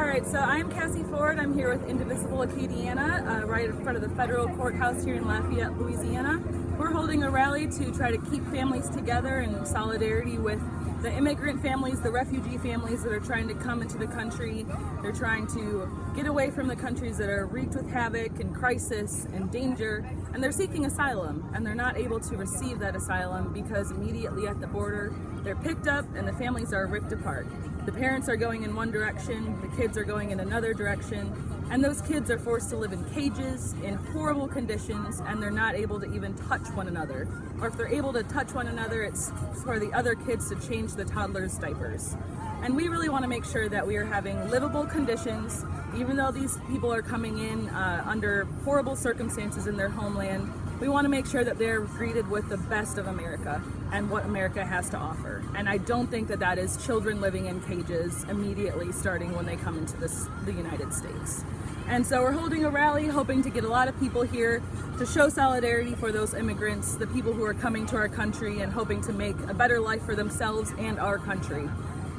Alright, so I'm Kassie. I'm here with Indivisible Acadiana, right in front of the Federal Courthouse here in Lafayette, Louisiana. We're holding a rally to try to keep families together in solidarity with the immigrant families, the refugee families that are trying to come into the country. They're trying to get away from the countries that are wreaked with havoc and crisis and danger, and they're seeking asylum, and they're not able to receive that asylum because immediately at the border they're picked up and the families are ripped apart. The parents are going in one direction, the kids are going in another direction, and those kids are forced to live in cages in horrible conditions, and they're not able to even touch one another. Or if they're able to touch one another, it's for the other kids to change the toddlers' diapers. And we really want to make sure that we are having livable conditions, even though these people are coming in under horrible circumstances in their homeland. We want to make sure that they're greeted with the best of America and what America has to offer. And I don't think that that is children living in cages immediately starting when they come into the United States. And so we're holding a rally hoping to get a lot of people here to show solidarity for those immigrants, the people who are coming to our country and hoping to make a better life for themselves and our country.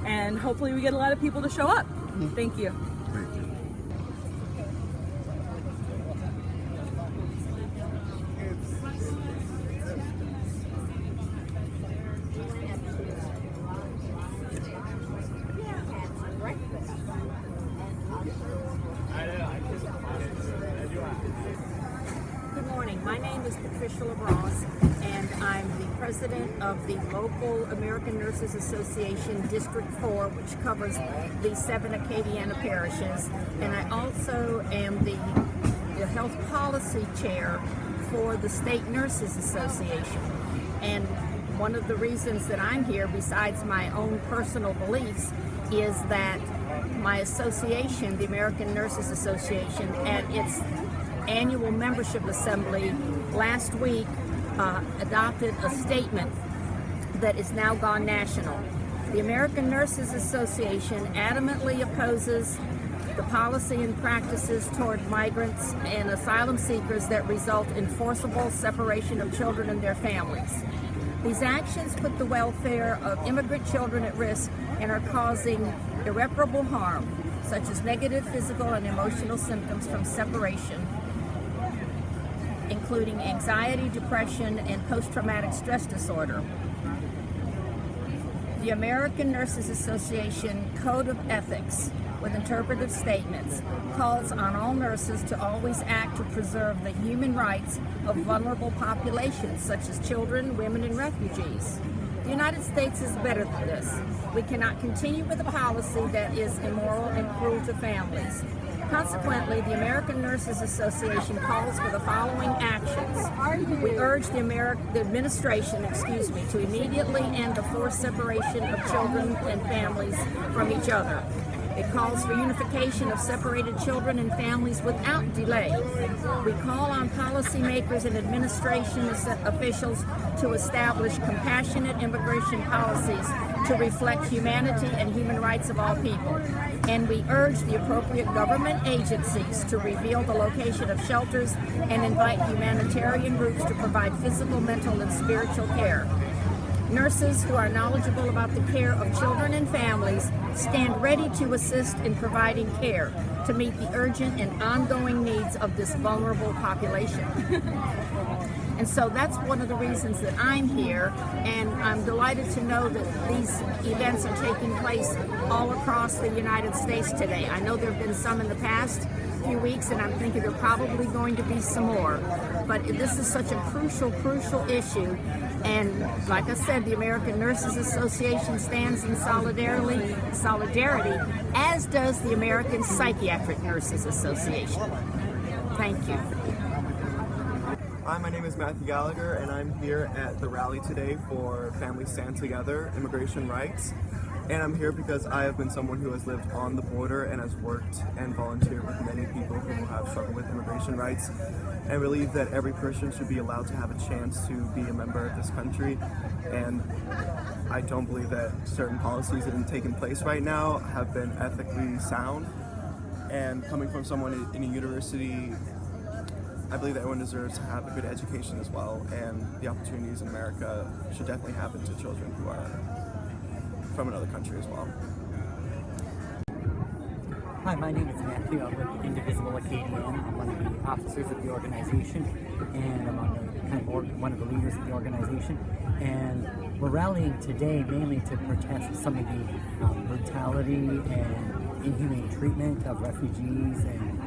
And hopefully we get a lot of people to show up. Thank you. Thank you. Good morning. My name is Patricia LaBrosse, and I'm the president of the local American Nurses Association District 4, which covers the 7 Acadiana parishes. And I also am the health policy chair for the State Nurses Association. And one of the reasons that I'm here, besides my own personal beliefs, is that my association, the American Nurses Association, at its annual membership assembly last week adopted a statement that is now gone national. The American Nurses Association adamantly opposes the policy and practices toward migrants and asylum seekers that result in forcible separation of children and their families. These actions put the welfare of immigrant children at risk and are causing irreparable harm, such as negative physical and emotional symptoms from separation, including anxiety, depression, and post-traumatic stress disorder. The American Nurses Association Code of Ethics, with interpretive statements, calls on all nurses to always act to preserve the human rights of vulnerable populations, such as children, women, and refugees. The United States is better than this. We cannot continue with a policy that is immoral and cruel to families. Consequently, the American Nurses Association calls for the following actions. We urge the administration to immediately end the forced separation of children and families from each other. It calls for unification of separated children and families without delay. We call on policymakers and administration officials to establish compassionate immigration policies to reflect humanity and human rights of all people. And we urge the appropriate government agencies to reveal the location of shelters and invite humanitarian groups to provide physical, mental, and spiritual care. Nurses who are knowledgeable about the care of children and families stand ready to assist in providing care to meet the urgent and ongoing needs of this vulnerable population. And so that's one of the reasons that I'm here, and I'm delighted to know that these events are taking place all across the United States today. I know there have been some in the past few weeks, and I'm thinking there are probably going to be some more. But this is such a crucial issue. And like I said, the American Nurses Association stands in solidarity, as does the American Psychiatric Nurses Association. Thank you. Hi, my name is Matthew Gallagher, and I'm here at the rally today for Families Stand Together, Immigration Rights. And I'm here because I have been someone who has lived on the border and has worked and volunteered with many people who have struggled with immigration rights, and believe that every person should be allowed to have a chance to be a member of this country. And I don't believe that certain policies that have taken place right now have been ethically sound. And coming from someone in a university, I believe that everyone deserves to have a good education as well, and the opportunities in America should definitely happen to children who are from another country as well. Hi, my name is Matthew. I'm with Indivisible Acadiana. I'm one of the officers of the organization, and I'm one of the leaders of the organization. And we're rallying today mainly to protest some of the brutality and inhumane treatment of refugees and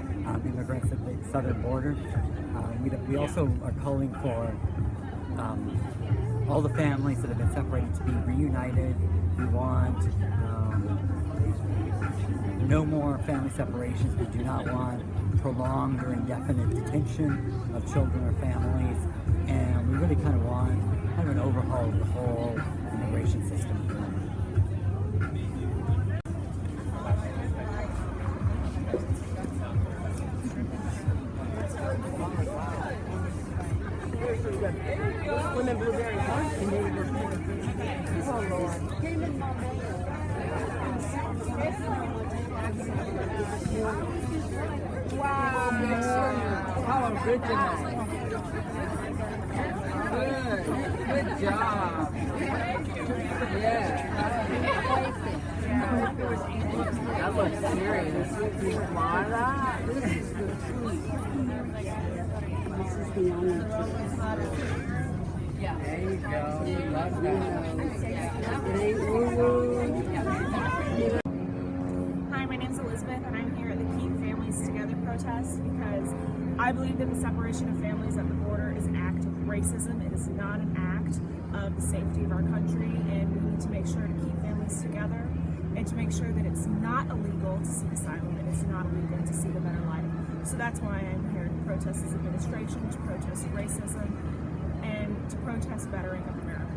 immigrants at the southern border. We also are calling for all the families that have been separated to be reunited. We want no more family separations. We do not want prolonged or indefinite detention of children or families. And we really kind of want an overhaul of the whole immigration system. Lemon blueberry punch. Oh Lord. Wow. How original. Good job. Yeah. That looks serious. Mara. This is the truth. This is the only truth. There you go. Love that. It ain't woo-woo. Hi, my name's Elizabeth, and I'm here at the Keep Families Together protest because I believe that the separation of families at the border is an act of racism. It is not an act of the safety of our country, and we need to make sure to keep families together and to make sure that it's not illegal to seek asylum and it's not illegal to seek a better life. So that's why I'm here to protest this administration, to protest racism, and to protest bettering of America.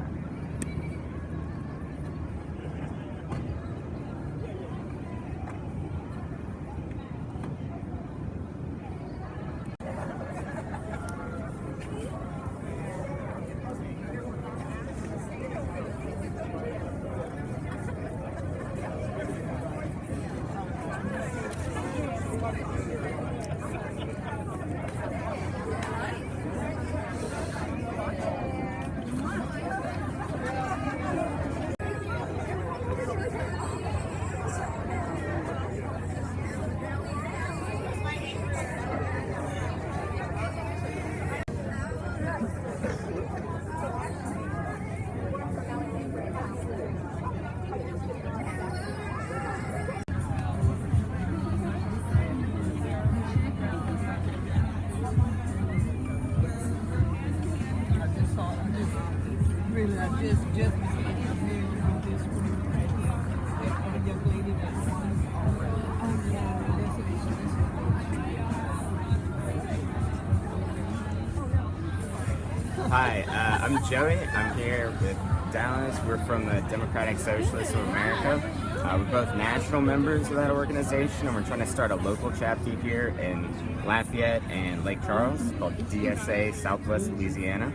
Hi, I'm Joey. I'm here with Dallas. We're from the Democratic Socialists of America. We're both national members of that organization, and we're trying to start a local chapter here in Lafayette and Lake Charles called DSA Southwest Louisiana.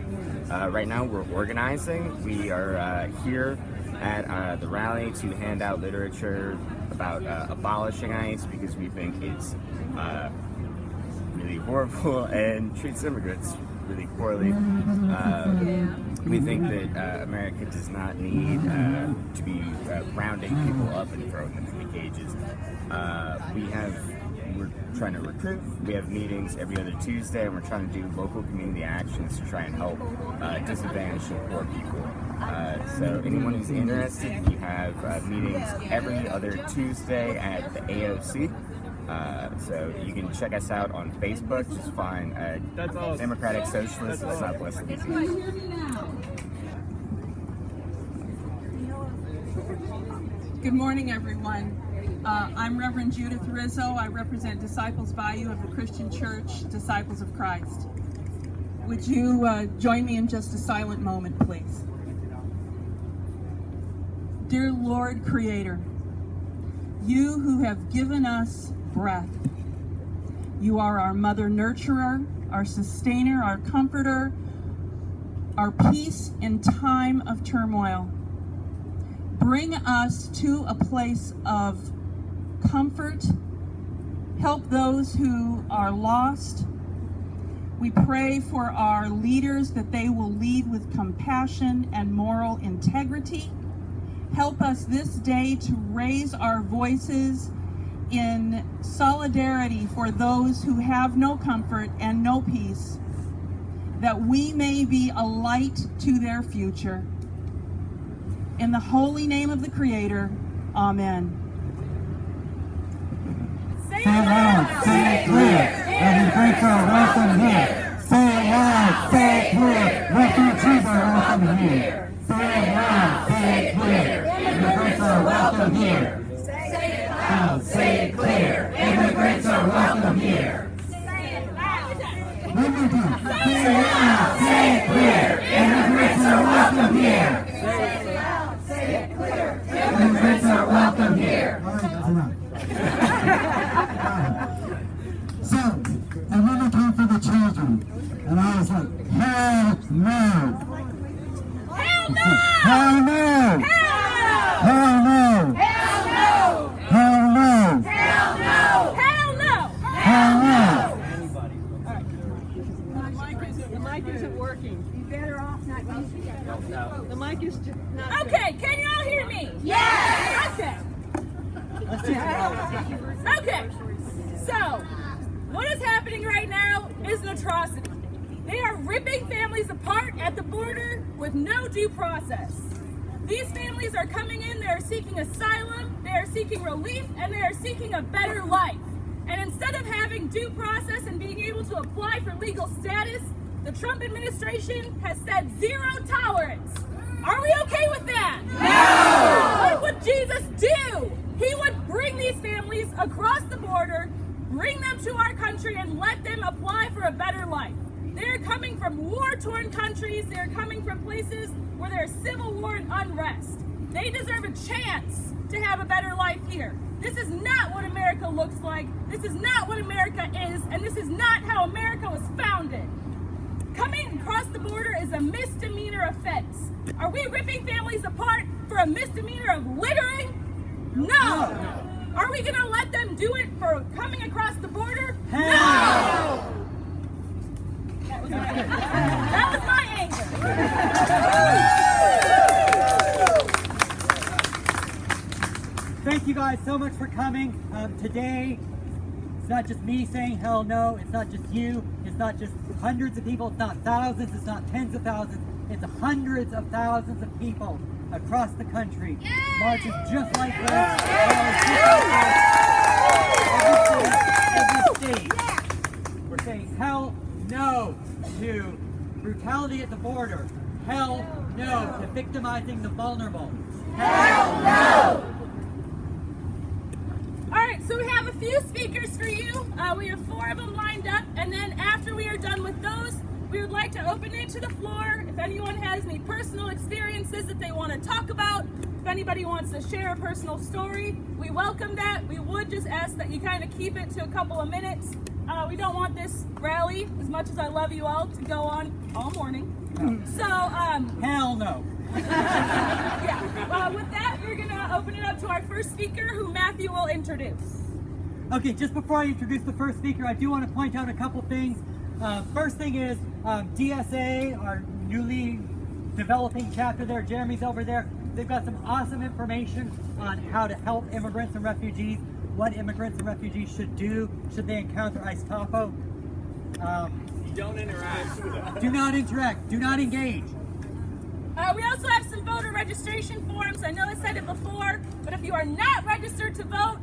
Right now we're organizing. We are here at the rally to hand out literature about abolishing ICE because we think it's really horrible and treats immigrants really poorly. We think that America does not need to be rounding people up and throwing them in the cages. We're trying to recruit. We have meetings every other Tuesday, and we're trying to do local community actions to try and help disadvantaged and poor people. So anyone who's interested, we have meetings every other Tuesday at the AOC. So you can check us out on Facebook. Just find Democratic Socialists of Southwest Louisiana. Good morning, everyone. I'm Reverend Judith Rizzo. I represent Disciples Value of the Christian Church, Disciples of Christ. Would you join me in just a silent moment, please? Dear Lord Creator, you who have given us breath, you are our mother nurturer, our sustainer, our comforter, our peace in time of turmoil. Bring us to a place of comfort. Help those who are lost. We pray for our leaders that they will lead with compassion and moral integrity. Help us this day to raise our voices in solidarity for those who have no comfort and no peace, that we may be a light to their future. In the holy name of the Creator, amen. Say it loud, say it clear. Immigrants are welcome here. Say it loud, say it clear. Refugees are welcome here. Say it loud, say it clear. Immigrants are welcome here. Say it loud, say it clear. Immigrants are welcome here. Say it loud. Say it loud, say it clear. Immigrants are welcome here. Say it loud, say it clear. Immigrants are welcome here. So, and then it came for the children, and I was like, hell no! Hell no! Hell no! Hell no! Hell no! Hell no! Hell no! Hell no! The mic isn't working. You're better off not using it. The mic is just not. Okay, can you all hear me? Yes! Okay. Let's just Okay, so what is happening right now is an atrocity. They are ripping families apart at the border with no due process. These families are coming in, they are seeking asylum, they are seeking relief, and they are seeking a better life. And instead of having due process and being able to apply for legal status, the Trump administration has said zero tolerance. Are we okay with that? No! What would Jesus do? He would bring these families across the border, bring them to our country, and let them apply for a better life. They're coming from war-torn countries. They're coming from places where there's civil war and unrest. They deserve a chance to have a better life here. This is not what America looks like. This is not what America is, and this is not how America was founded. Coming across the border is a misdemeanor offense. Are we ripping families apart for a misdemeanor of littering? No! Are we gonna let them do it for coming across the border? No! That was my anger. Thank you guys so much for coming. Today, it's not just me saying hell no, it's not just you, it's not just hundreds of people, it's not thousands, it's not tens of thousands, it's hundreds of thousands of people across the country marching just like this. Every state. We're saying hell no to brutality at the border. Hell no to victimizing the vulnerable. Hell no! Alright, so we have a few speakers for you. We have 4 of them lined up, and then after we are done with those, we would like to open it to the floor. If anyone has any personal experiences that they want to talk about, if anybody wants to share a personal story, we welcome that. We would just ask that you kind of keep it to a couple of minutes. We don't want this rally, as much as I love you all, to go on all morning. So, Hell no. yeah. With that, we're going to open it up to our first speaker, who Matthew will introduce. Okay, just before I introduce the first speaker, I do want to point out a couple things. First thing is DSA, our newly developing chapter there, Jeremy's over there. They've got some awesome information on how to help immigrants and refugees, what immigrants and refugees should do should they encounter ICE Topo. Don't interact. Do not interact. Do not engage. We also have some voter registration forms. I know I said it before, but if you are not registered to vote,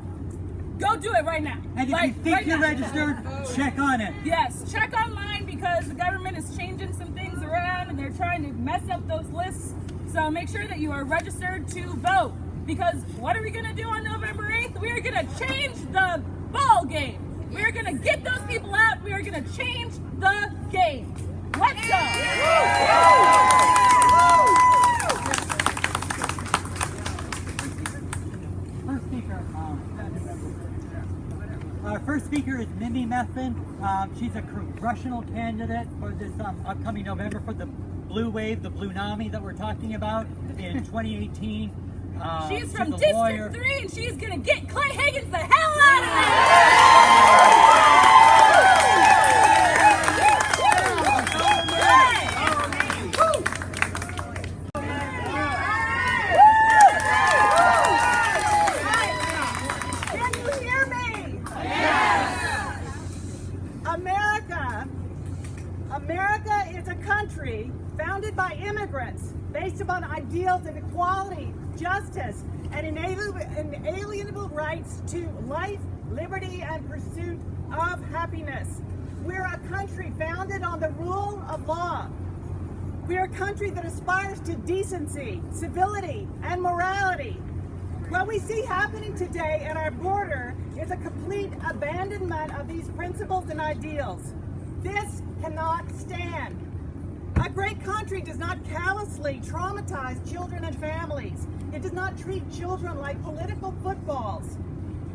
go do it right now. And if you think you're registered, check on it. Yes, check online, because the government is changing some things around and they're trying to mess up those lists. So make sure that you are registered to vote. Because what are we going to do on November 8th? We are going to change the ball game. We are going to get those people out. We are going to change the game. Let's go. Our first speaker is Mimi Methvin. She's a congressional candidate for this upcoming November for the Blue Wave, the Blue NAMI that we're talking about in 2018. She's from a District lawyer. 3, and she's going to get Clay Higgins the hell out of there! Can you hear me? immigrants based upon ideals of equality, justice, and inalienable rights to life, liberty, and pursuit of happiness. We're a country founded on the rule of law. We're a country that aspires to decency, civility, and morality. What we see happening today at our border is a complete abandonment of these principles and ideals. This cannot stand. A great country does not callously traumatize children and families. It does not treat children like political footballs.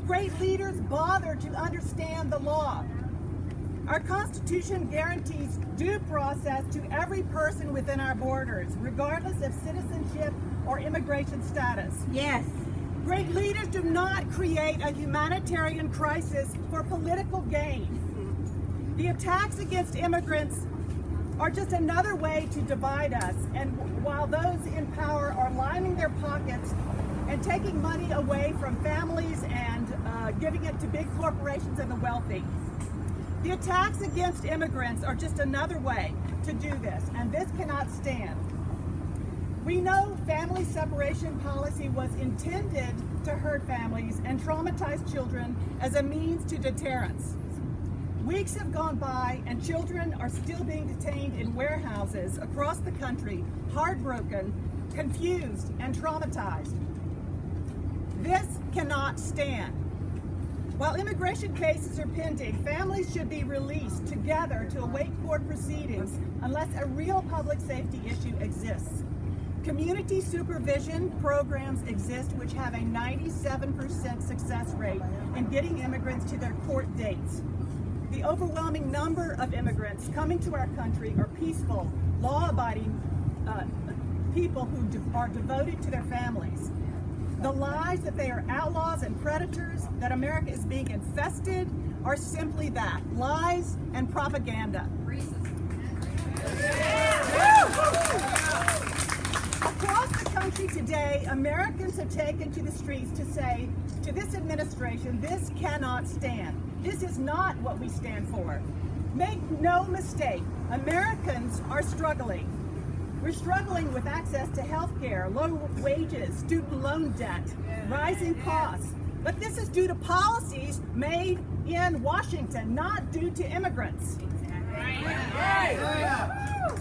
Great leaders bother to understand the law. Our Constitution guarantees due process to every person within our borders, regardless of citizenship or immigration status. Yes. Great leaders do not create a humanitarian crisis for political gain. The attacks against immigrants are just another way to divide us, and while those in power are lining their pockets and taking money away from families and giving it to big corporations and the wealthy. The attacks against immigrants are just another way to do this, and this cannot stand. We know family separation policy was intended to hurt families and traumatize children as a means to deterrence. Weeks have gone by and children are still being detained in warehouses across the country, heartbroken, confused, and traumatized. This cannot stand. While immigration cases are pending, families should be released together to await court proceedings unless a real public safety issue exists. Community supervision programs exist which have a 97% success rate in getting immigrants to their court dates. The overwhelming number of immigrants coming to our country are peaceful, law-abiding people who are devoted to their families. The lies that they are outlaws and predators, that America is being infested, are simply that, lies and propaganda. Across the country today, Americans have taken to the streets to say to this administration, this cannot stand. This is not what we stand for. Make no mistake, Americans are struggling. We're struggling with access to health care, low wages, student loan debt, rising costs. But this is due to policies made in Washington, not due to immigrants.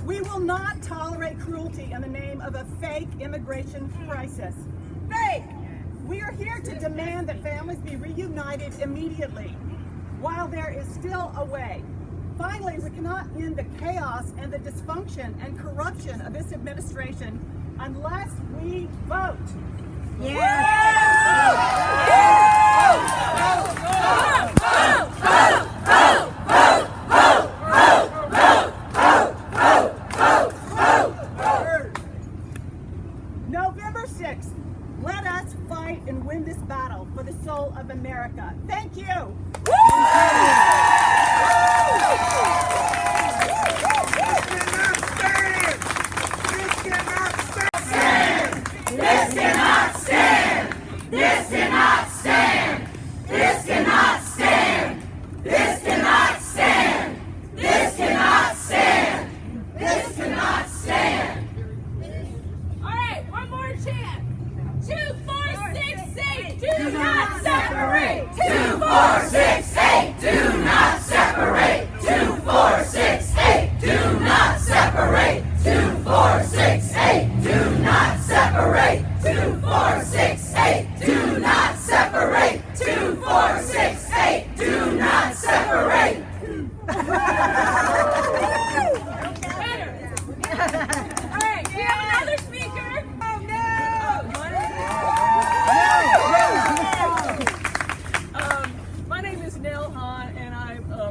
We will not tolerate cruelty in the name of a fake immigration crisis. Fake! We are here to demand that families be reunited immediately, while there is still a way. Finally, we cannot end the chaos and the dysfunction and corruption of this administration unless we vote. November 6th, let us fight and win this battle for the soul of America. Thank you.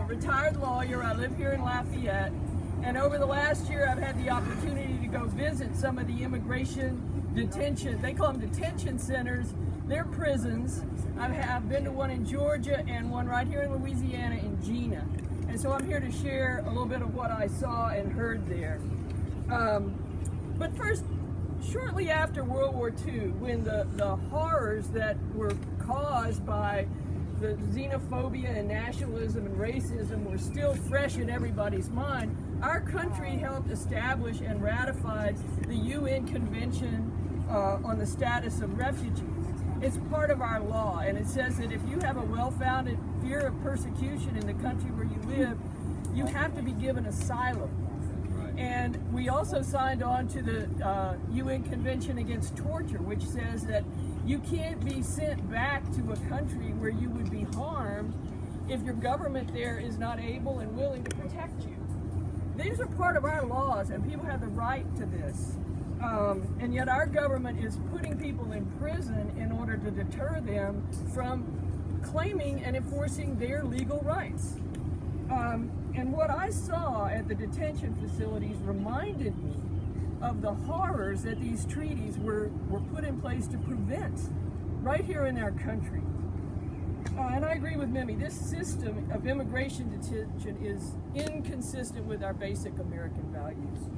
Retired lawyer. I live here in Lafayette, and over the last year I've had the opportunity to go visit some of the immigration detention, they call them detention centers, they're prisons. I've been to one in Georgia and one right here in Louisiana in Gina, and so I'm here to share a little bit of what I saw and heard there. But first, shortly after World War II, when the horrors that were caused by the xenophobia and nationalism and racism were still fresh in everybody's mind, our country helped establish and ratified the UN Convention on the Status of Refugees. It's part of our law, and it says that if you have a well-founded fear of persecution in the country where you live, you have to be given asylum. And we also signed on to the UN Convention Against Torture, which says that you can't be sent back to a country where you would be harmed if your government there is not able and willing to protect you. These are part of our laws, and people have the right to this. And yet our government is putting people in prison in order to deter them from claiming and enforcing their legal rights. And what I saw at the detention facilities reminded me of the horrors that these treaties were put in place to prevent right here in our country. And I agree with Mimi, this system of immigration detention is inconsistent with our basic American values.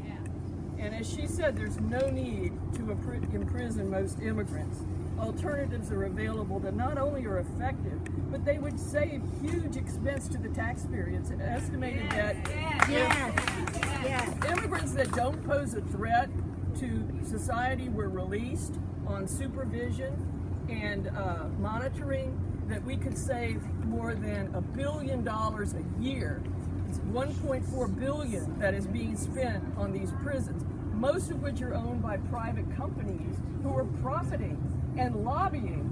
And as she said, there's no need to imprison most immigrants. Alternatives are available that not only are effective, but they would save huge expense to the taxpayer. It's estimated that immigrants that don't pose a threat to society were released on supervision and monitoring, that we could save more than $1 billion a year. It's $1.4 billion that is being spent on these prisons, most of which are owned by private companies who are profiting and lobbying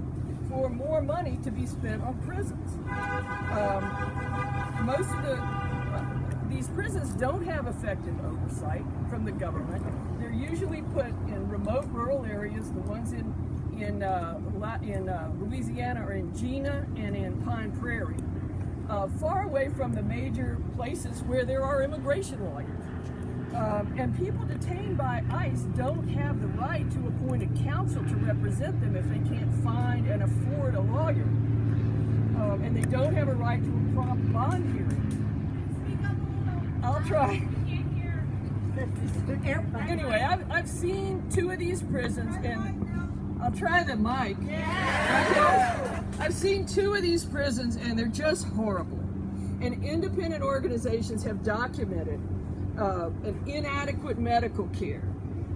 for more money to be spent on prisons. Most of these prisons don't have effective oversight from the government. They're usually put in remote rural areas. The ones in Louisiana are in Gina and in Pine Prairie, far away from the major places where there are immigration lawyers. And people detained by ICE don't have the right to appoint a counsel to represent them if they can't find and afford a lawyer. And they don't have a right to a prompt bond hearing. I'll try. Anyway, I've seen 2 of these prisons, and I'll try the mic. I've seen 2 of these prisons, and they're just horrible. And independent organizations have documented an inadequate medical care,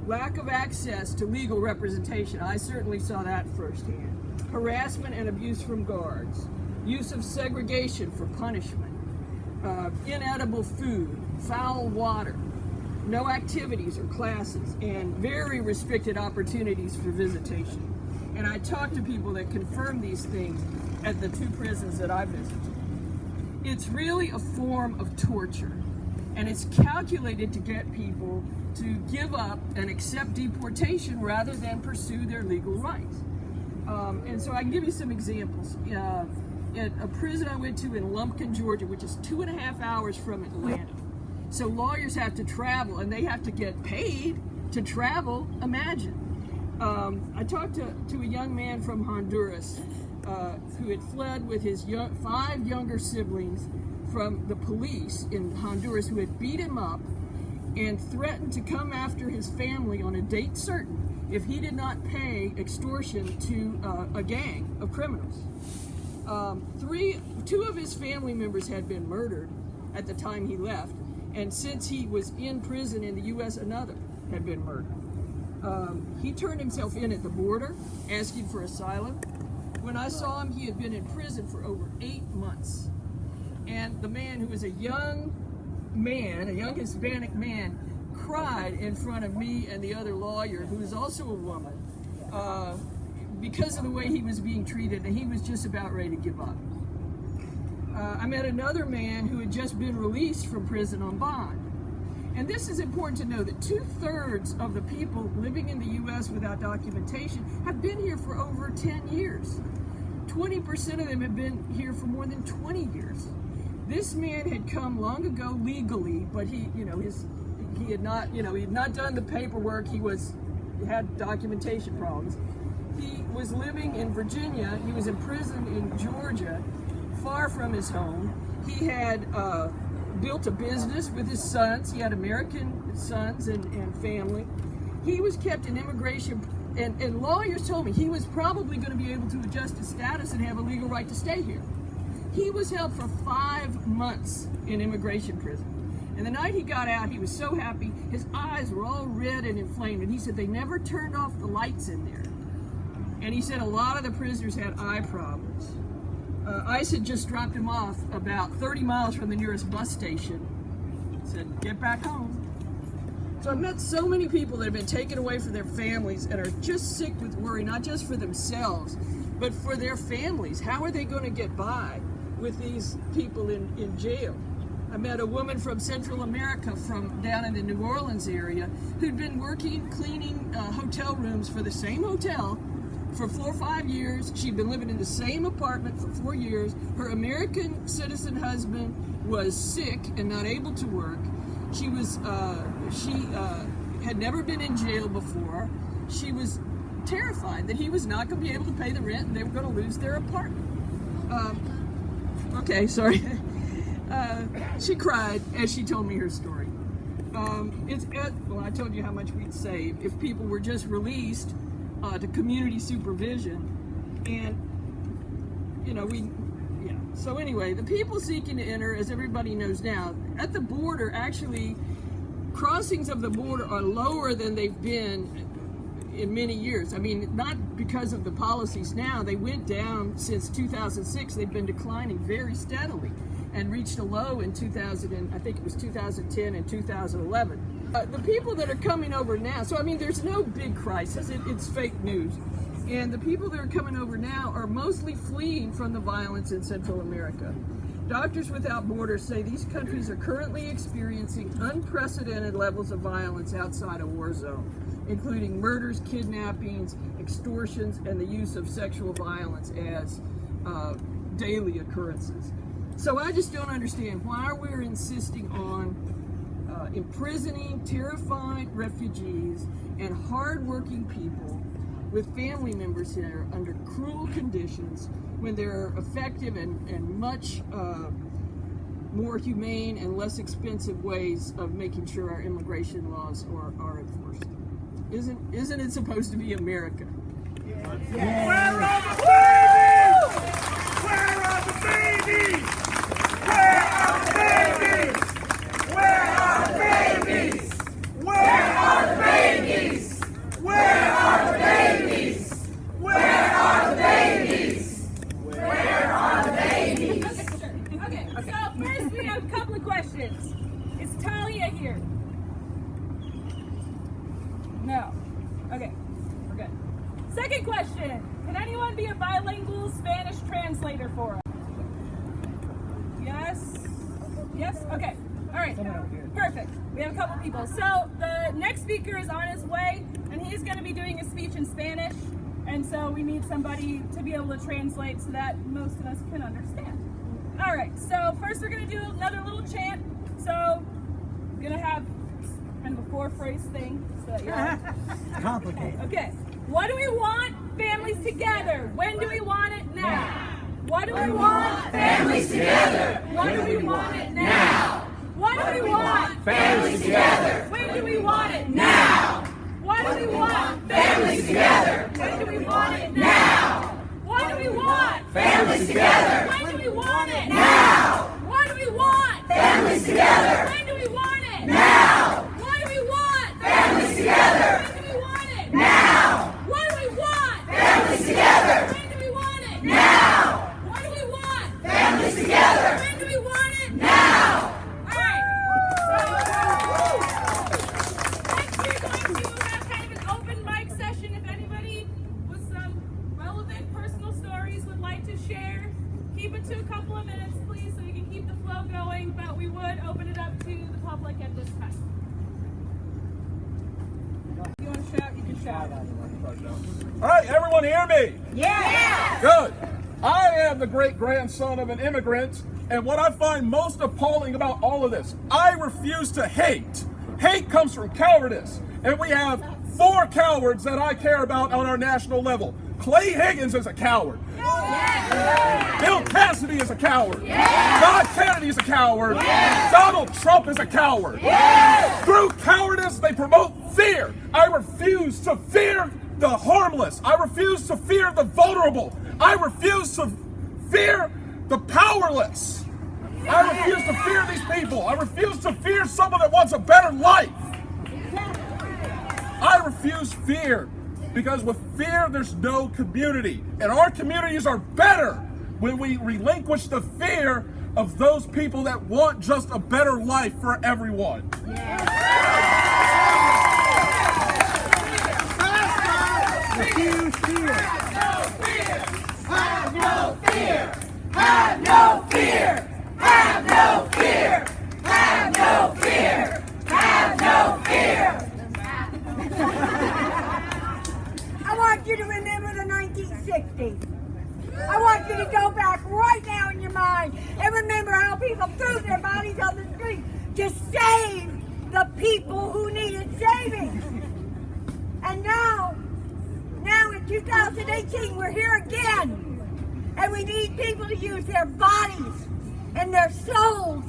lack of access to legal representation. I certainly saw that firsthand. Harassment and abuse from guards, use of segregation for punishment, inedible food, foul water, no activities or classes, and very restricted opportunities for visitation. And I talked to people that confirmed these things at the 2 prisons that I visited. It's really a form of torture. And it's calculated to get people to give up and accept deportation rather than pursue their legal rights. And so I can give you some examples. At a prison I went to in Lumpkin, Georgia, which is 2.5 hours from Atlanta. So lawyers have to travel, and they have to get paid to travel. Imagine. I talked to a young man from Honduras who had fled with his 5 younger siblings from the police in Honduras, who had beat him up and threatened to come after his family on a date certain if he did not pay extortion to a gang of criminals. 2 of his family members had been murdered at the time he left, and since he was in prison in the U.S., another had been murdered. He turned himself in at the border, asking for asylum. When I saw him, he had been in prison for over 8 months. And the man, who was a young man, a young Hispanic man, cried in front of me and the other lawyer, who was also a woman, because of the way he was being treated, and he was just about ready to give up. I met another man who had just been released from prison on bond. And this is important to know, that 2/3 of the people living in the U.S. without documentation have been here for over 10 years. 20% of them have been here for more than 20 years. This man had come long ago legally, but he had not done the paperwork. He had documentation problems. He was living in Virginia. He was in prison in Georgia, far from his home. He had built a business with his sons. He had American sons and family. He was kept in immigration, and lawyers told me he was probably going to be able to adjust his status and have a legal right to stay here. He was held for 5 months in immigration prison. And the night he got out, he was so happy. His eyes were all red and inflamed. And he said they never turned off the lights in there. And he said a lot of the prisoners had eye problems. ICE had just dropped him off about 30 miles from the nearest bus station. Said, get back home. So I've met so many people that have been taken away from their families and are just sick with worry, not just for themselves, but for their families. How are they going to get by with these people in jail? I met a woman from Central America, from down in the New Orleans area, who'd been working cleaning hotel rooms for the same hotel for 4 or 5 years. She'd been living in the same apartment for 4 years. Her American citizen husband was sick and not able to work. She had never been in jail before. She was terrified that he was not going to be able to pay the rent and they were going to lose their apartment. Okay, sorry. She cried as she told me her story. Well, I told you how much we'd save if people were just released to community supervision. And, So anyway, the people seeking to enter, as everybody knows now, at the border, actually, crossings of the border are lower than they've been in many years. I mean, not because of the policies now. They went down since 2006. They've been declining very steadily and reached a low in 2010 and 2011. The people that are coming over now, so I mean, there's no big crisis. It's fake news. And the people that are coming over now are mostly fleeing from the violence in Central America. Doctors Without Borders say these countries are currently experiencing unprecedented levels of violence outside a war zone, including murders, kidnappings, extortions, and the use of sexual violence as daily occurrences. So I just don't understand why we're insisting on imprisoning terrified refugees and hardworking people with family members here under cruel conditions when there are effective and much more humane and less expensive ways of making sure our immigration laws are enforced. Isn't it supposed to be America? Yeah. Where are the babies? Where are the babies? Where are the babies? Where are the babies? Where are the babies? Where are the babies? Where are the babies? Okay, so first we have a couple of questions. Is Talia here? No. Okay, we're good. Second question. Can anyone be a bilingual Spanish translator for us? Yes? Yes? Okay. All right. Perfect. We have a couple people. So the next speaker is on his way, and he's going to be doing a speech in Spanish. And so we need somebody to be able to translate so that most of us can understand. All right. So first we're going to do another little chant. So I'm going to have kind of a 4-phrase thing. So that you're Complicated. Okay. What do we want? Families together. When do we want it? Now. What do we want? Families together. When do we want it? Now. What do we want? Families together. When do we want it? Now. What do we want? Families together. When do we want it? Now. What do we want? Families together. When do we want it? Now. What do we want? Families together. When do we want it? Now. What do we want? Families together. When do we want it? Now. What do we want? Families together. When do we want it? Now. What do we want? Families together. When do we want it? Now. All right. Next we're going to have kind of an open mic session. If anybody with some relevant personal stories would like to share, keep it to a couple of minutes, please, so we can keep the flow going. But we would open it up to the public at this time. If you want to shout, you can shout. All right, everyone hear me? Yeah. Good. I am the great-grandson of an immigrant, and what I find most appalling about all of this, I refuse to hate. Hate comes from cowardice, and we have 4 cowards that I care about on our national level. Clay Higgins is a coward. Yeah. Bill Cassidy is a coward. Yeah. John Kennedy is a coward. Yeah. Donald Trump is a coward. Yeah. Through cowardice, they promote fear. I refuse to fear the harmless. I refuse to fear the vulnerable. I refuse to fear the powerless. I refuse to fear these people. I refuse to fear someone that wants a better life. I refuse fear, because with fear there's no community. And our communities are better when we relinquish the fear of those people that want just a better life for everyone. Refuse fear. Have no fear. Have no fear. Have no fear. Have no fear. Have no fear. I want you to remember the 1960s. I want you to go back right now in your mind and remember how people threw their bodies on the street to save the people who needed saving. And now in 2018, we're here again. And we need people to use their bodies and their souls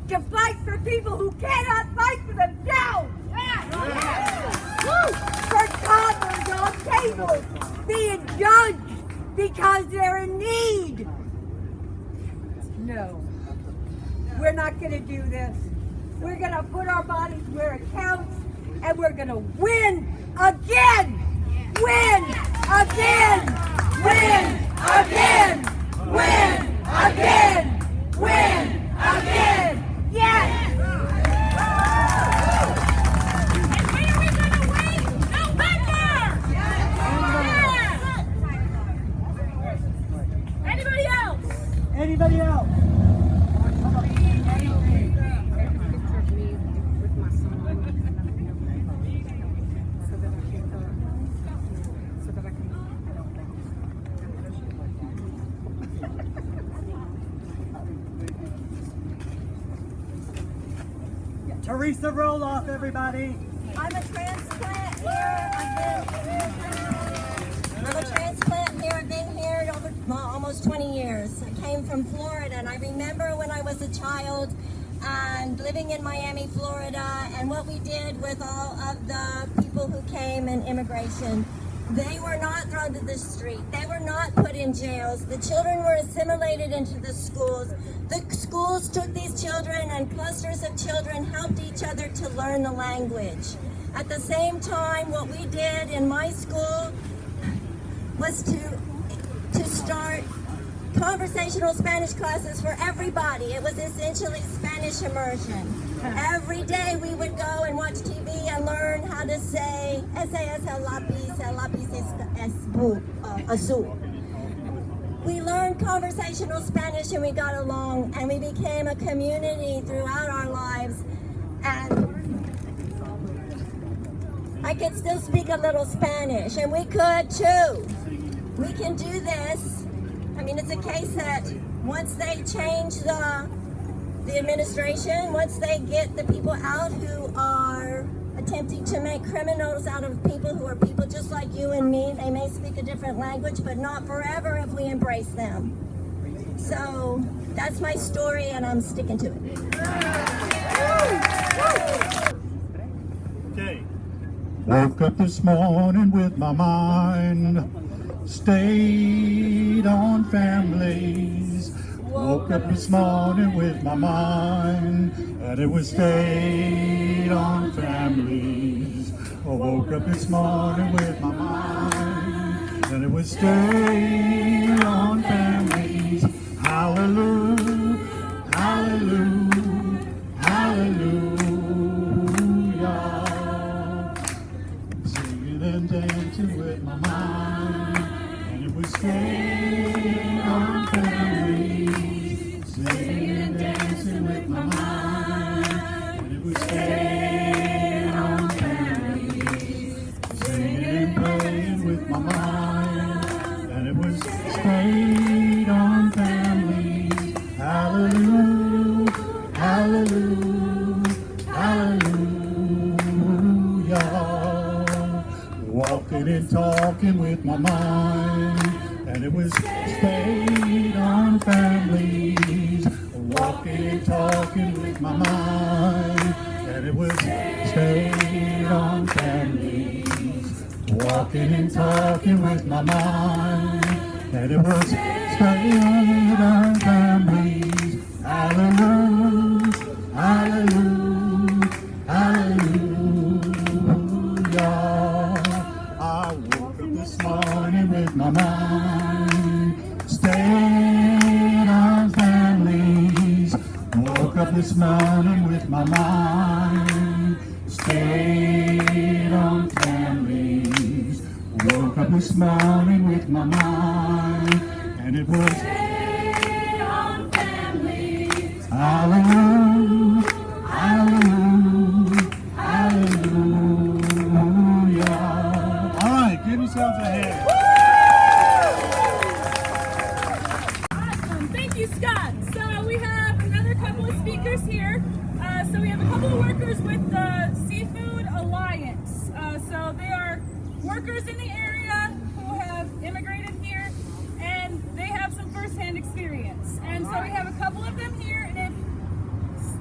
to fight for people who cannot fight for themselves. For toddlers on tables being judged because they're in need. No, we're not going to do this. We're going to put our bodies where it counts, and we're going to win again. Win again. Win again. Win again. Win again. Yes. Anybody else? Teresa Roloff, everybody. I'm a transplant here. I'm a transplant here. I've been here over almost 20 years. I came from Florida, and I remember when I was a child and living in Miami, Florida, and what we did with all of the people who came in immigration. They were not thrown to the street. They were not put in jails. The children were assimilated into the schools. The schools took these children, and clusters of children helped each other to learn the language. At the same time, what we did in my school was to start conversational Spanish classes for everybody. It was essentially Spanish immersion. Every day we would go and watch TV and learn how to say, ese es el lápiz es azul. We learned conversational Spanish, and we got along, and we became a community throughout our lives. And I could still speak a little Spanish, and we could too. We can do this. I mean, it's a case that once they change the administration, once they get the people out who are attempting to make criminals out of people who are people just like you and me, they may speak a different language, but not forever if we embrace them. So that's my story, and I'm sticking to it. Okay. Woke up this morning with my mind stayed on families. Woke up this morning with my mind, and it was stayed on families. I woke up this morning with my mind, and it was stayed on families. Hallelujah, hallelujah, hallelujah. Singing and dancing with my mind, and it was stayed on families. Singing and dancing with my mind, and it was staying on families. Singing and praying with my mind, and it was stayed on families. Hallelujah, hallelujah, hallelujah. Walking and talking with my mind, and it was stayed on families. Walking and talking with my mind, and it was stayed on families. Walking and talking with my mind, and it was stayed on families. this morning with my mind. Stayed on families. Woke up this morning with my mind. And it was stayed on families. Hallelujah, hallelujah, hallelujah. All right, give yourselves a hand. Thank you, Scott. So we have another couple of speakers here. So we have a couple of workers with the Seafood Alliance. So they are workers in the area who have immigrated here, and they have some first-hand experience. And so we have a couple of them here, and if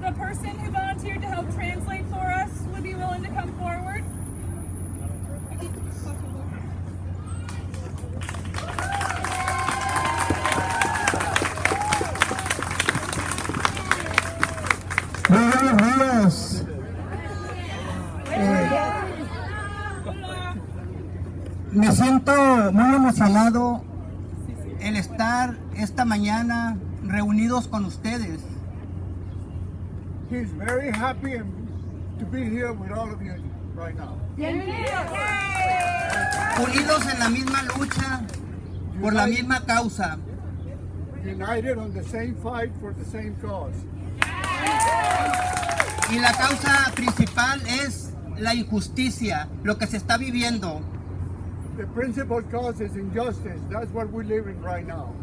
the person who volunteered to help translate for us would be willing to come forward. Buenos días. Me siento muy emocionado el estar esta mañana reunidos con ustedes. He's very happy to be here with all of you right now. Unidos en la misma lucha por la misma causa. United on the same fight for the same cause. Y la causa principal es la injusticia, lo que se está viviendo. The principal cause is injustice. That's what we're living right now.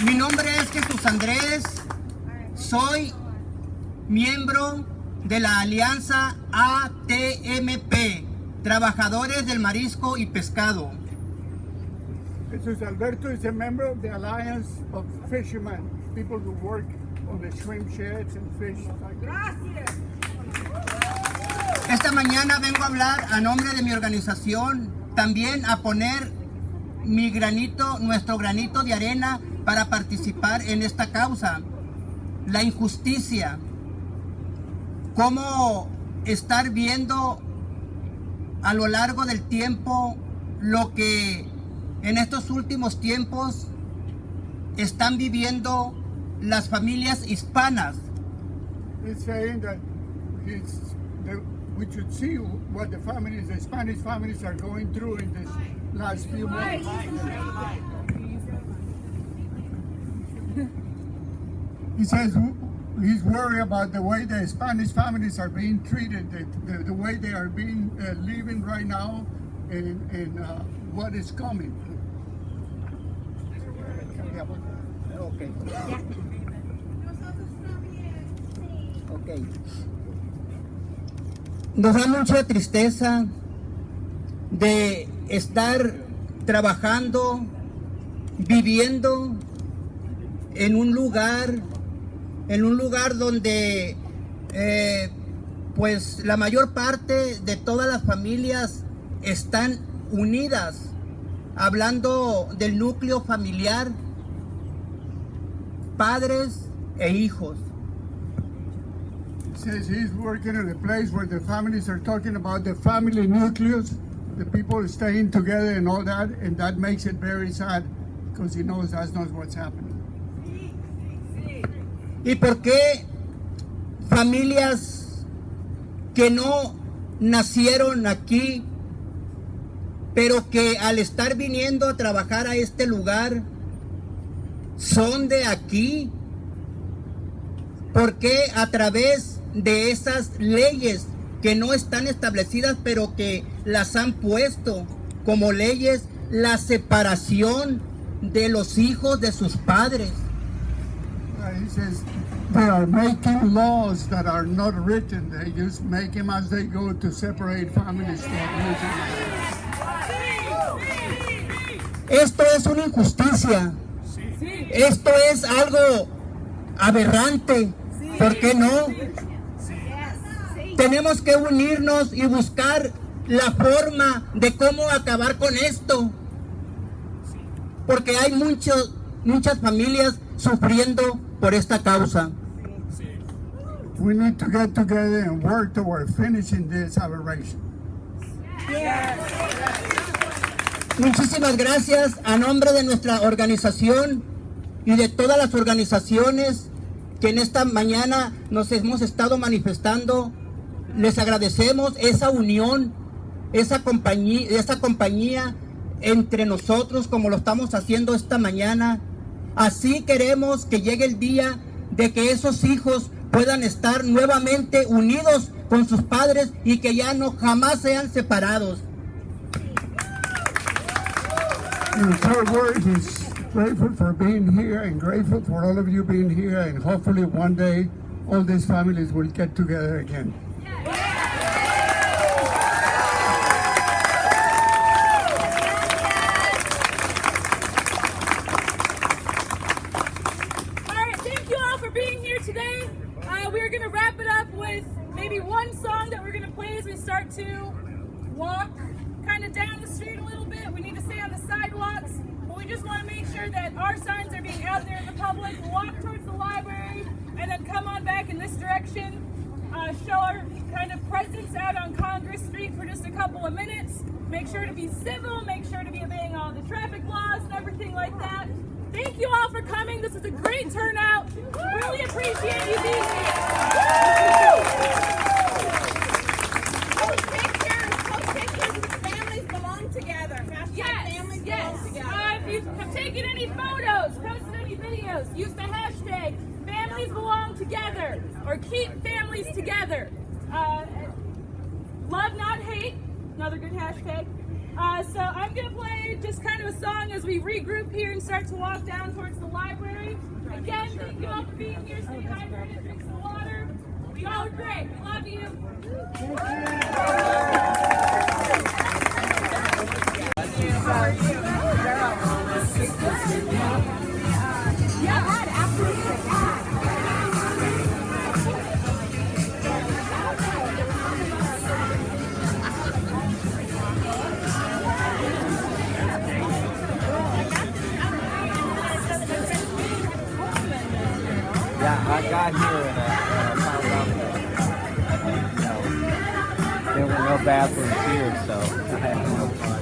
Mi nombre es Jesús Andrés, soy miembro de la Alianza ATMP, Trabajadores del Marisco y Pescado. Jesus Alberto is a member of the Alliance of Fishermen, people who work on the shrimp sheds and fish. Esta mañana vengo a hablar a nombre de mi organización, también a poner mi granito, nuestro granito de arena para participar en esta causa. La injusticia, cómo estar viendo a lo largo del tiempo lo que en estos últimos tiempos están viviendo las familias hispanas. He's saying that we should see what the families, the Spanish families are going through in this last few months. He says he's worried about the way the Spanish families are being treated, the way they are being living right now, and what is coming. Okay. Okay. Nos da mucha tristeza de estar trabajando, viviendo en un lugar donde pues la mayor parte de todas las familias están unidas, hablando del núcleo familiar, padres e hijos. Says he's working in a place where the families are talking about the family nucleus, the people staying together and all that, and that makes it very sad because he knows that's not what's happening. ¿Y por qué familias que no nacieron aquí, pero que al estar viniendo a trabajar a este lugar son de aquí? ¿Por qué a través de esas leyes que no están establecidas, pero que las han puesto como leyes, la separación de los hijos de sus padres? He says they are making laws that are not written. They just make them as they go to separate families. Esto es una injusticia. Esto es algo aberrante. ¿Por qué no? Tenemos que unirnos y buscar la forma de cómo acabar con esto. Porque hay muchas familias sufriendo por esta causa. We need to get together and work toward finishing this aberration. Muchísimas gracias a nombre de nuestra organización y de todas las organizaciones que en esta mañana nos hemos estado manifestando. Les agradecemos esa unión, esa compañía entre nosotros como lo estamos haciendo esta mañana. Así queremos que llegue el día de que esos hijos puedan estar nuevamente unidos con sus padres y que ya no jamás sean separados. In short words, he's grateful for being here and grateful for all of you being here, and hopefully one day all these families will get together again. Today, we're going to wrap it up with maybe one song that we're going to play as we start to walk kind of down the street a little bit. We need to stay on the sidewalks, but we just want to make sure that our signs are being out there in the public. Walk towards the library and then come on back in this direction. Show our kind of presence out on Congress Street for just a couple of minutes. Make sure to be civil, make sure to be obeying all the traffic laws and everything like that. Thank you all for coming. This is a great turnout. Really appreciate you being here. Post pictures with families belong together. Yes, Families yes. belong together. If you have taken any photos, posted any videos, use the hashtag families belong together or keep families together. Love, not hate, another good hashtag. So I'm going to play just kind of a song as we regroup here and start to walk down towards the library. Again, thank you all for being here. Stay hydrated, drink some water. You all are great. We love you. I got here and found out that there were no bathrooms here, so I had no fun.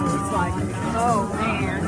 It's like, oh man.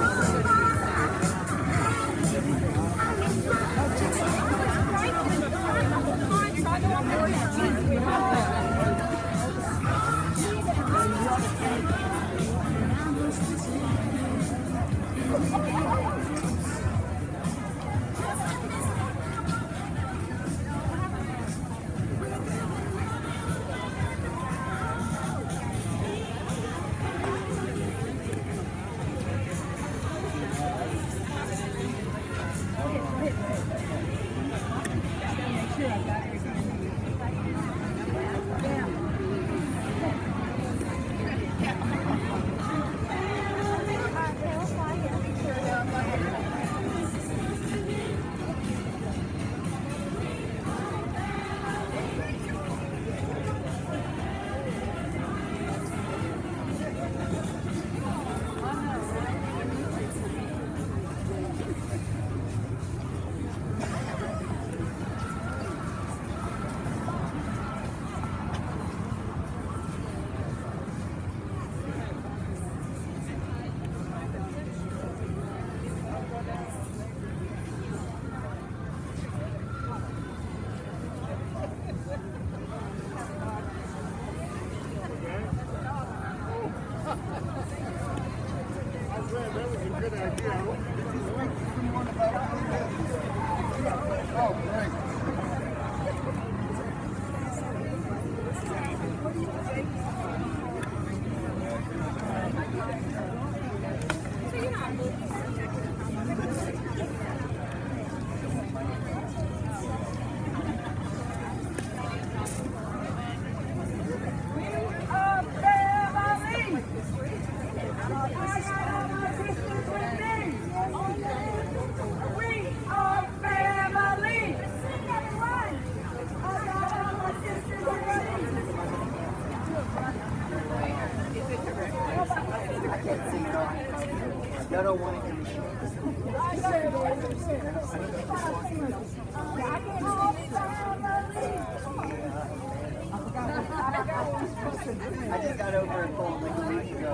I just got over a cold like a week ago.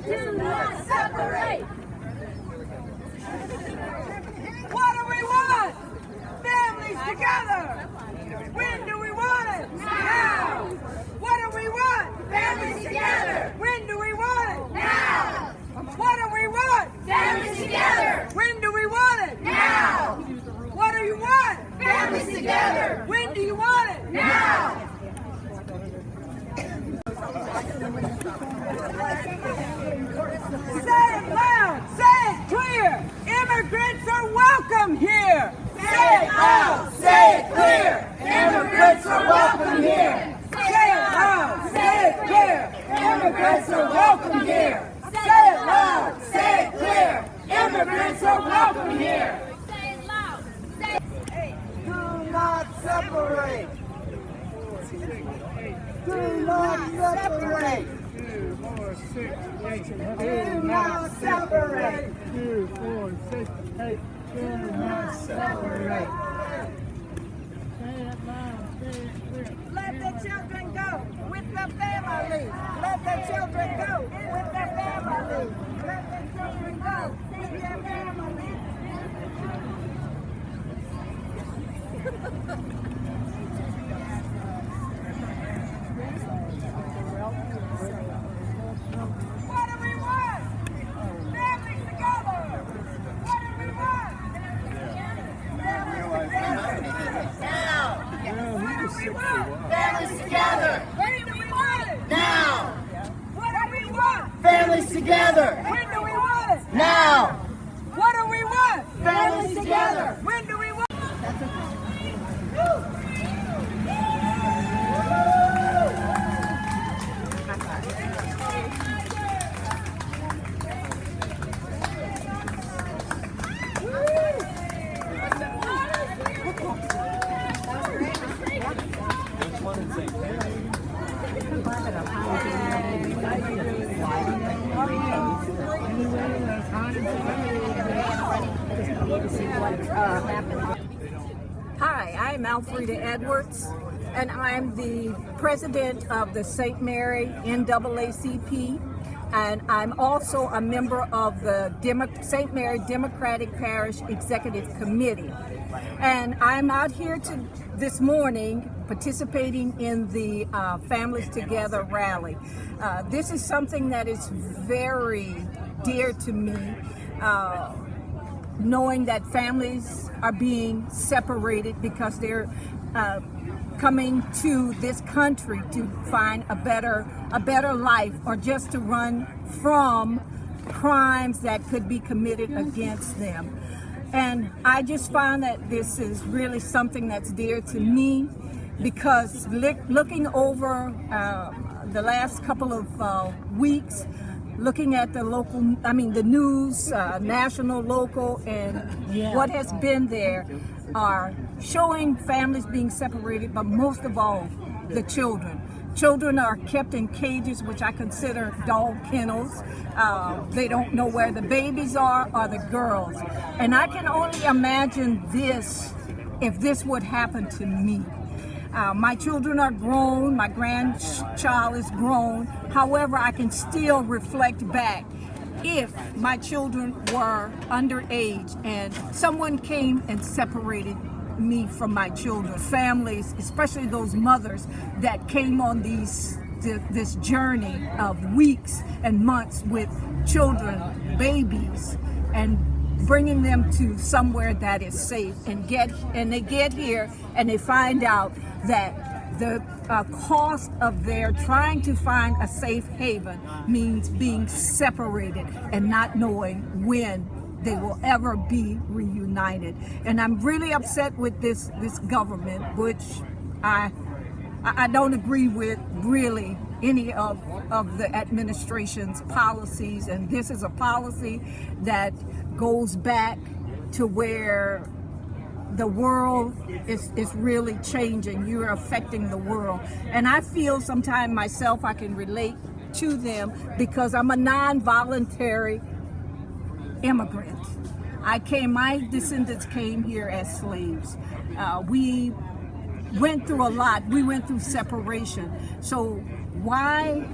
Do not separate. What do we want? Families together. When do we want it? Now. What do we want? Families together. When do we want it? Now. What do we want? Families together. When do we want it? Now. What do you want? Families together. When do you want it? Now. Say it loud. Say it clear. Immigrants are welcome here. Say it loud. Say it clear. Immigrants are welcome here. Say it loud. Say it clear. Immigrants are welcome here. Say it loud. Say it clear. Immigrants are welcome here. Say it loud. Do not separate. Do not separate. Do not separate. 2, 4, 6, 8. Do not separate. Let the children go with the family. Let the children go with their family. Let the children go with their family. What do we want? Families together. What do we want? Families together. Now. What do we want? Families together. When do we want it? Now. What do we want? Families together. When do we want it? Now. What do we want? Families together. When do we want? Hi, I'm Alfreda Edwards, and I'm the president of the St. Mary NAACP, and I'm also a member of the St. Mary Democratic Parish Executive Committee. And I'm out here this morning participating in the Families Together rally. This is something that is very dear to me. Knowing that families are being separated because they're coming to this country to find a better life, or just to run from crimes that could be committed against them. And I just find that this is really something that's dear to me, because looking over the last couple of weeks, looking at the news, national, local, and what has been there are showing families being separated, but most of all, the children. Children are kept in cages, which I consider dog kennels. They don't know where the babies are or the girls. And I can only imagine this, if this would happen to me. My children are grown, my grandchild is grown. However, I can still reflect back. If my children were underage and someone came and separated me from my children, families, especially those mothers that came on this journey of weeks and months with children, babies, and bringing them to somewhere that is safe, and they get here and they find out that the cost of their trying to find a safe haven means being separated and not knowing when they will ever be reunited. And I'm really upset with this government, which I don't agree with really any of the administration's policies. And this is a policy that goes back to where the world is really changing. You're affecting the world. And I feel sometimes myself I can relate to them because I'm a non-voluntary immigrant. My descendants came here as slaves. We went through a lot. We went through separation. So Why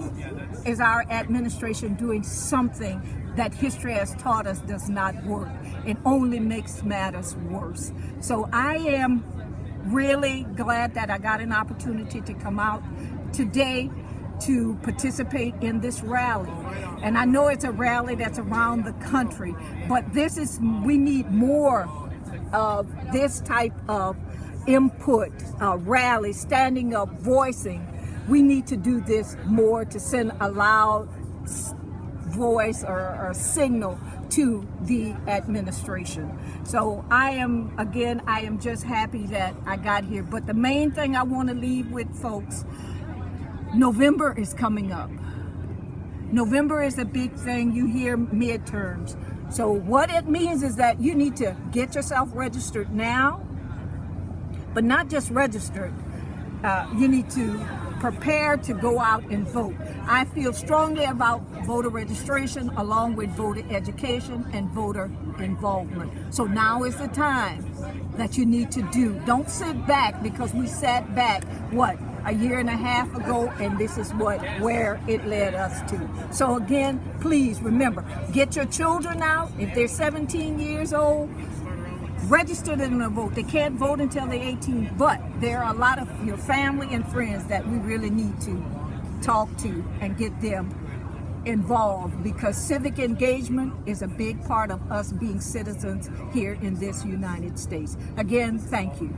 is our administration doing something that history has taught us does not work? It only makes matters worse. So I am really glad that I got an opportunity to come out today to participate in this rally. And I know it's a rally that's around the country, but we need more of this type of input, rally, standing up, voicing. We need to do this more to send a loud voice or signal to the administration. So I am just happy that I got here. But the main thing I want to leave with folks, November is coming up. November is a big thing. You hear midterms. So what it means is that you need to get yourself registered now, but not just registered. You need to prepare to go out and vote. I feel strongly about voter registration along with voter education and voter involvement. So now is the time that you need to do. Don't sit back, because we sat back, a year and a half ago, and this is where it led us to. So again, please remember, get your children out. If they're 17 years old, register them to vote. They can't vote until they're 18, but there are a lot of your family and friends that we really need to talk to and get them involved, because civic engagement is a big part of us being citizens here in this United States. Again, thank you.